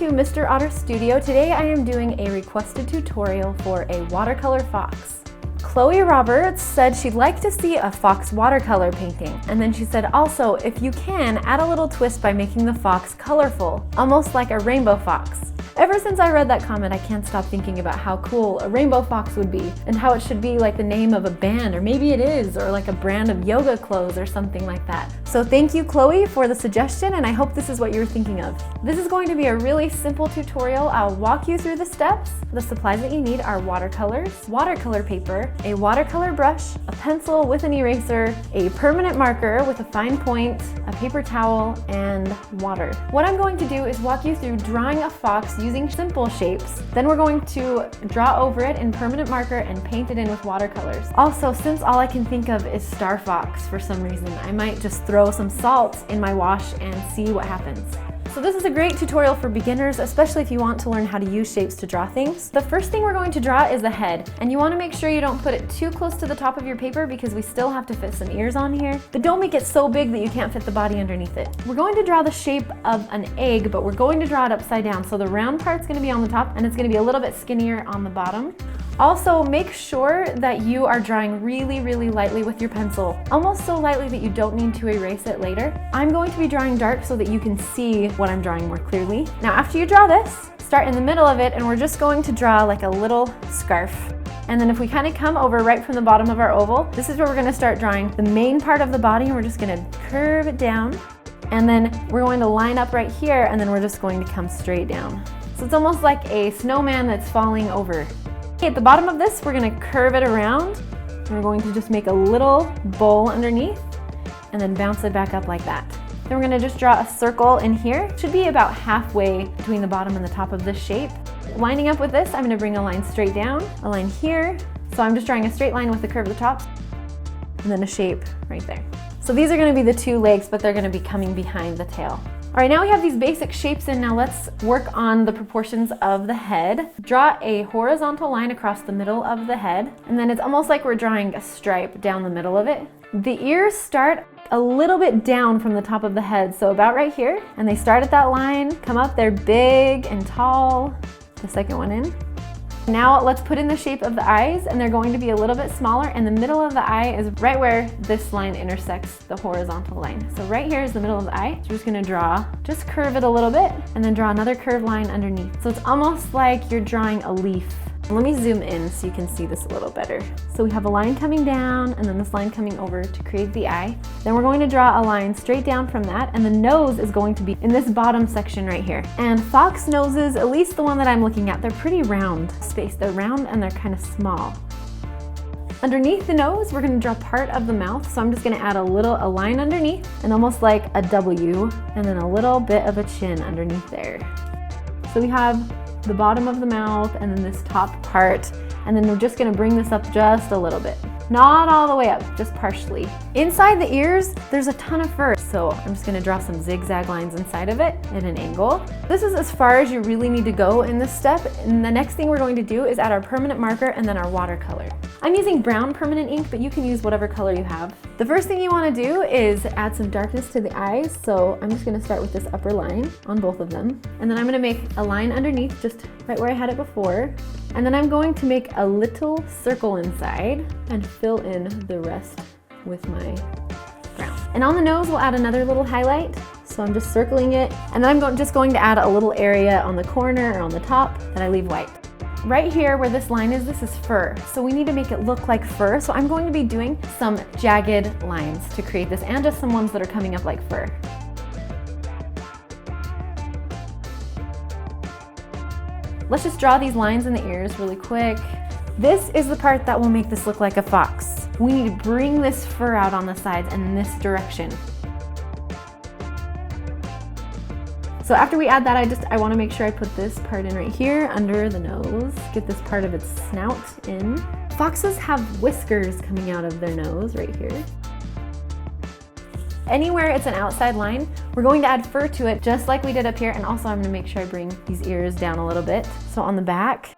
to Mr. Otter Studio. Today I am doing a requested tutorial for a watercolor fox. Chloe Roberts said she'd like to see a fox watercolor painting, and then she said also, if you can, add a little twist by making the fox colorful, almost like a rainbow fox. Ever since I read that comment, I can't stop thinking about how cool a rainbow fox would be and how it should be like the name of a band, or maybe it is, or like a brand of yoga clothes or something like that. So thank you, Chloe, for the suggestion, and I hope this is what you were thinking of. This is going to be a really simple tutorial. I'll walk you through the steps. The supplies that you need are watercolors, watercolor paper, a watercolor brush, a pencil with an eraser, a permanent marker with a fine point, a paper towel, and water. What I'm going to do is walk you through drawing a fox using simple shapes. Then we're going to draw over it in permanent marker and paint it in with watercolors. Also, since all I can think of is Star Fox for some reason, I might just throw some salt in my wash and see what happens. So this is a great tutorial for beginners, especially if you want to learn how to use shapes to draw things. The first thing we're going to draw is the head, and you want to make sure you don't put it too close to the top of your paper because we still have to fit some ears on here, but don't make it so big that you can't fit the body underneath it. We're going to draw the shape of an egg, but we're going to draw it upside down. So the round part's going to be on the top and it's going to be a little bit skinnier on the bottom. Also, make sure that you are drawing really, really lightly with your pencil, almost so lightly that you don't need to erase it later. I'm going to be drawing dark so that you can see what I'm drawing more clearly. Now, after you draw this, start in the middle of it, and we're just going to draw like a little scarf. And then if we kind of come over right from the bottom of our oval, this is where we're going to start drawing the main part of the body, and we're just going to curve it down. And then we're going to line up right here, and then we're just going to come straight down. So it's almost like a snowman that's falling over. At the bottom of this, we're going to curve it around, and we're going to just make a little bowl underneath and then bounce it back up like that. Then we're going to just draw a circle in here. It should be about halfway between the bottom and the top of this shape. Lining up with this, I'm going to bring a line straight down, a line here. So I'm just drawing a straight line with the curve at the top, and then a shape right there. So these are going to be the two legs, but they're going to be coming behind the tail. All right, now we have these basic shapes in. Now let's work on the proportions of the head. Draw a horizontal line across the middle of the head, and then it's almost like we're drawing a stripe down the middle of it. The ears start a little bit down from the top of the head, so about right here, and they start at that line, come up, they're big and tall. The second one in. Now let's put in the shape of the eyes, and they're going to be a little bit smaller, and the middle of the eye is right where this line intersects the horizontal line. So right here is the middle of the eye. So we're just gonna draw, just curve it a little bit, and then draw another curved line underneath. So it's almost like you're drawing a leaf. Let me zoom in so you can see this a little better. So we have a line coming down and then this line coming over to create the eye. Then we're going to draw a line straight down from that, and the nose is going to be in this bottom section right here. And fox noses, at least the one that I'm looking at, they're pretty round space. They're round and they're kind of small. Underneath the nose, we're going to draw part of the mouth. So I'm just going to add a line underneath and almost like a W, and then a little bit of a chin underneath there. So we have the bottom of the mouth and then this top part, and then we're just going to bring this up just a little bit. Not all the way up, just partially. Inside the ears, there's a ton of fur, so I'm just going to draw some zigzag lines inside of it at an angle. This is as far as you really need to go in this step, and the next thing we're going to do is add our permanent marker and then our watercolor. I'm using brown permanent ink, but you can use whatever color you have. The first thing you want to do is add some darkness to the eyes, so I'm just going to start with this upper line on both of them, and then I'm going to make a line underneath just right where I had it before, and then I'm going to make a little circle inside and fill in the rest with my brown. And on the nose, we'll add another little highlight. So I'm just circling it, and then I'm just going to add a little area on the corner or on the top that I leave white. Right here where this line is, this is fur. So we need to make it look like fur. So I'm going to be doing some jagged lines to create this, and just some ones that are coming up like fur. Let's just draw these lines in the ears really quick. This is the part that will make this look like a fox. We need to bring this fur out on the sides and in this direction. So after we add that, I want to make sure I put this part in right here under the nose. Get this part of its snout in. Foxes have whiskers coming out of their nose right here. Anywhere it's an outside line, we're going to add fur to it just like we did up here, and also I'm going to make sure I bring these ears down a little bit. So on the back.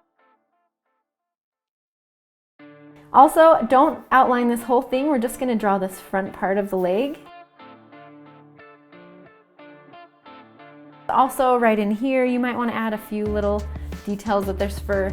Also, don't outline this whole thing, we're just going to draw this front part of the leg. Also right in here, you might want to add a few little details with there's fur.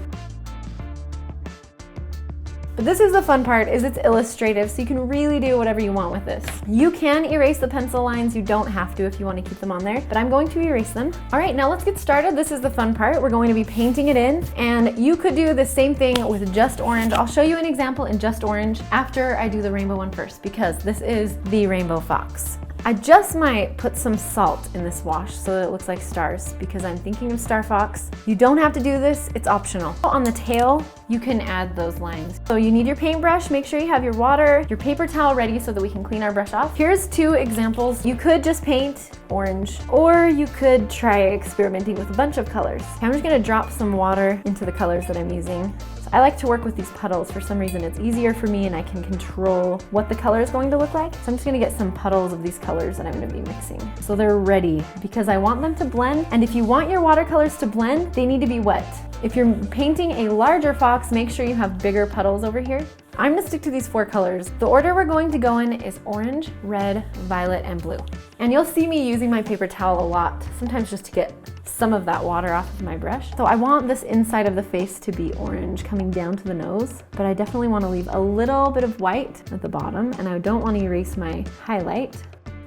But this is the fun part, is it's illustrative, so you can really do whatever you want with this. You can erase the pencil lines, you don't have to if you want to keep them on there, but I'm going to erase them. All right, now let's get started. This is the fun part. We're going to be painting it in, and you could do the same thing with just orange. I'll show you an example in just orange after I do the rainbow one first, because this is the rainbow fox. I just might put some salt in this wash so that it looks like stars, because I'm thinking of Star Fox. You don't have to do this, it's optional. On the tail, you can add those lines. So you need your paintbrush, make sure you have your water, your paper towel ready so that we can clean our brush off. Here's two examples. You could just paint orange, or you could try experimenting with a bunch of colors. I'm just gonna drop some water into the colors that I'm using. I like to work with these puddles. For some reason, it's easier for me and I can control what the color is going to look like. So I'm just gonna get some puddles of these colors that I'm gonna be mixing. So they're ready because I want them to blend. And if you want your watercolors to blend, they need to be wet. If you're painting a larger fox, make sure you have bigger puddles over here. I'm gonna stick to these 4 colors. The order we're going to go in is orange, red, violet, and blue. And you'll see me using my paper towel a lot, sometimes just to get some of that water off of my brush. So I want this inside of the face to be orange coming down to the nose, but I definitely want to leave a little bit of white at the bottom, and I don't want to erase my highlight.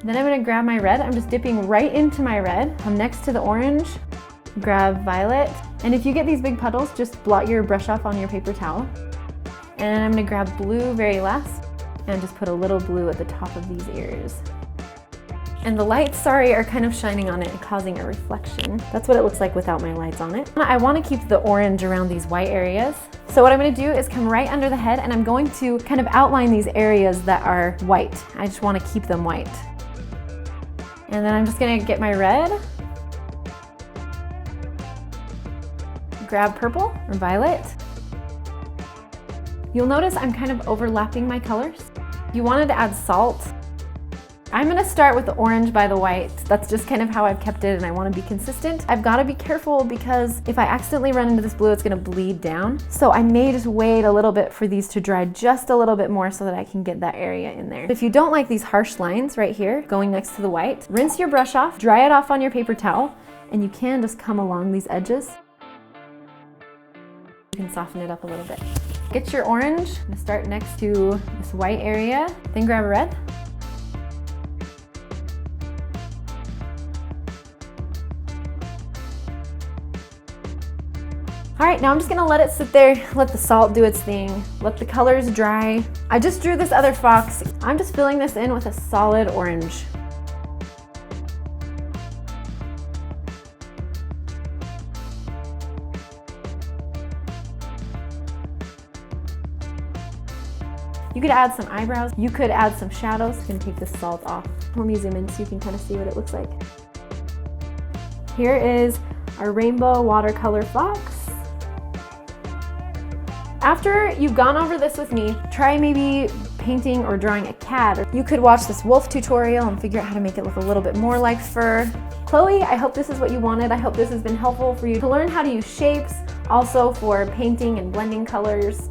Then I'm going to grab my red. I'm just dipping right into my red. Come next to the orange, grab violet, and if you get these big puddles, just blot your brush off on your paper towel. And I'm going to grab blue very last and just put a little blue at the top of these ears. And the lights, sorry, are kind of shining on it and causing a reflection. That's what it looks like without my lights on it. I want to keep the orange around these white areas. So what I'm going to do is come right under the head, and I'm going to kind of outline these areas that are white. I just want to keep them white. And then I'm just going to get my red, grab purple or violet. You'll notice I'm kind of overlapping my colors. You wanted to add salt. I'm gonna start with the orange by the white. That's just kind of how I've kept it, and I wanna be consistent. I've gotta be careful because if I accidentally run into this blue, it's gonna bleed down. So I may just wait a little bit for these to dry just a little bit more so that I can get that area in there. If you don't like these harsh lines right here, going next to the white, rinse your brush off, dry it off on your paper towel, and you can just come along these edges. You can soften it up a little bit. Get your orange, I'm gonna start next to this white area, then grab a red. All right, now I'm just gonna let it sit there, let the salt do its thing, let the colors dry. I just drew this other fox. I'm just filling this in with a solid orange. You could add some eyebrows. You could add some shadows. I'm gonna take this salt off. Let me zoom in so you can kind of see what it looks like. Here is our rainbow watercolor fox. After you've gone over this with me, try maybe painting or drawing a cat. You could watch this wolf tutorial and figure out how to make it look a little bit more like fur. Chloe, I hope this is what you wanted. I hope this has been helpful for you to learn how to use shapes, also for painting and blending colors.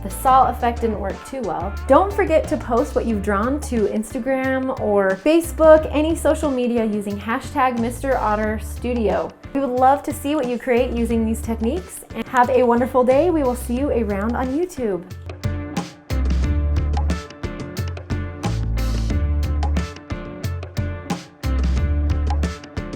The salt effect didn't work too well. Don't forget to post what you've drawn to Instagram or Facebook, any social media using hashtag Mr. Otter Studio. We would love to see what you create using these techniques, and have a wonderful day. We will see you around on YouTube.